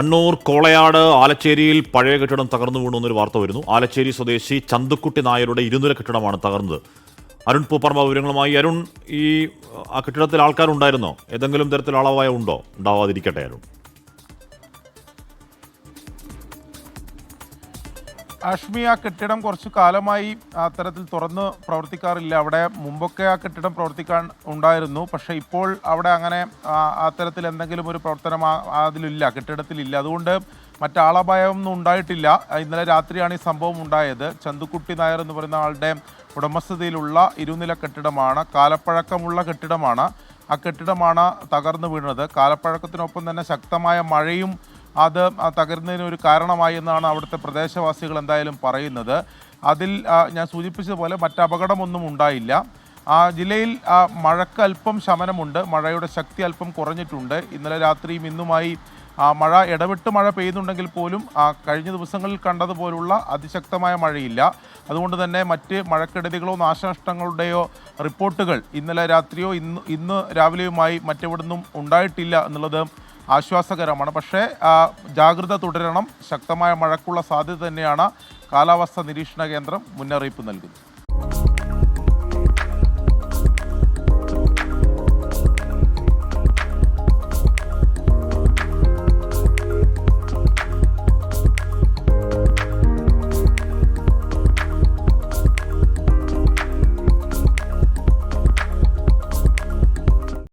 കണ്ണൂർ കോളയാട് ആലച്ചേരിയിൽ പഴയ കെട്ടിടം തകർന്നു വീണു വാർത്ത വരുന്നു. ആലച്ചേരി സ്വദേശി ചന്തുക്കുട്ടി നായരുടെ ഇരുനില കെട്ടിടമാണ് തകർന്നത്. അരുൺ പൂപ്പർമ വിവരങ്ങളുമായി. അരുൺ, ഈ ആ കെട്ടിടത്തിൽ ആൾക്കാരുണ്ടായിരുന്നോ? ഏതെങ്കിലും തരത്തിൽ അളവായ ഉണ്ടോ? ഉണ്ടാവാതിരിക്കട്ടെ അരുൺ. അഷ്മി, ആ കെട്ടിടം കുറച്ചു കാലമായി അത്തരത്തിൽ തുറന്ന് പ്രവർത്തിക്കാറില്ല. അവിടെ മുമ്പൊക്കെ ആ കെട്ടിടം പ്രവർത്തിക്കാൻ ഉണ്ടായിരുന്നു. പക്ഷേ ഇപ്പോൾ അവിടെ അങ്ങനെ അത്തരത്തിൽ എന്തെങ്കിലും ഒരു പ്രവർത്തനം അതിലില്ല, കെട്ടിടത്തിലില്ല. അതുകൊണ്ട് മറ്റാളപായമൊന്നും ഉണ്ടായിട്ടില്ല. ഇന്നലെ രാത്രിയാണ് ഈ സംഭവം ഉണ്ടായത്. ചന്തുക്കുട്ടി നായർ എന്ന് പറയുന്ന ആളുടെ ഉടമസ്ഥതയിലുള്ള ഇരുനില കെട്ടിടമാണ്, കാലപ്പഴക്കമുള്ള കെട്ടിടമാണ്. ആ കെട്ടിടമാണ് തകർന്നു വീണത്. കാലപ്പഴക്കത്തിനൊപ്പം തന്നെ ശക്തമായ മഴയും അത് തകരുന്നതിന് ഒരു കാരണമായി എന്നാണ് അവിടുത്തെ പ്രദേശവാസികൾ എന്തായാലും പറയുന്നത്. അതിൽ ഞാൻ സൂചിപ്പിച്ചതുപോലെ മറ്റ് അപകടമൊന്നും ഉണ്ടായില്ല. ജില്ലയിൽ മഴയ്ക്ക് അല്പം ശമനമുണ്ട്. മഴയുടെ ശക്തി അല്പം കുറഞ്ഞിട്ടുണ്ട്. ഇന്നലെ രാത്രിയും ഇന്നുമായി മഴ ഇടവിട്ട് മഴ പെയ്യുന്നുണ്ടെങ്കിൽ പോലും കഴിഞ്ഞ ദിവസങ്ങളിൽ കണ്ടതുപോലുള്ള അതിശക്തമായ മഴയില്ല. അതുകൊണ്ട് തന്നെ മറ്റ് മഴക്കെടുതികളോ നാശനഷ്ടങ്ങളുടെയോ റിപ്പോർട്ടുകൾ ഇന്നലെ രാത്രിയോ ഇന്ന് രാവിലെയുമായി മറ്റെവിടുന്നും ഉണ്ടായിട്ടില്ല എന്നുള്ളത് ആശ്വാസകരമാണ്. പക്ഷേ ജാഗ്രത തുടരണം. ശക്തമായ മഴയ്ക്കുള്ള സാധ്യത തന്നെയാണ് കാലാവസ്ഥാ നിരീക്ഷണ കേന്ദ്രം മുന്നറിയിപ്പ് നൽകുന്നത്.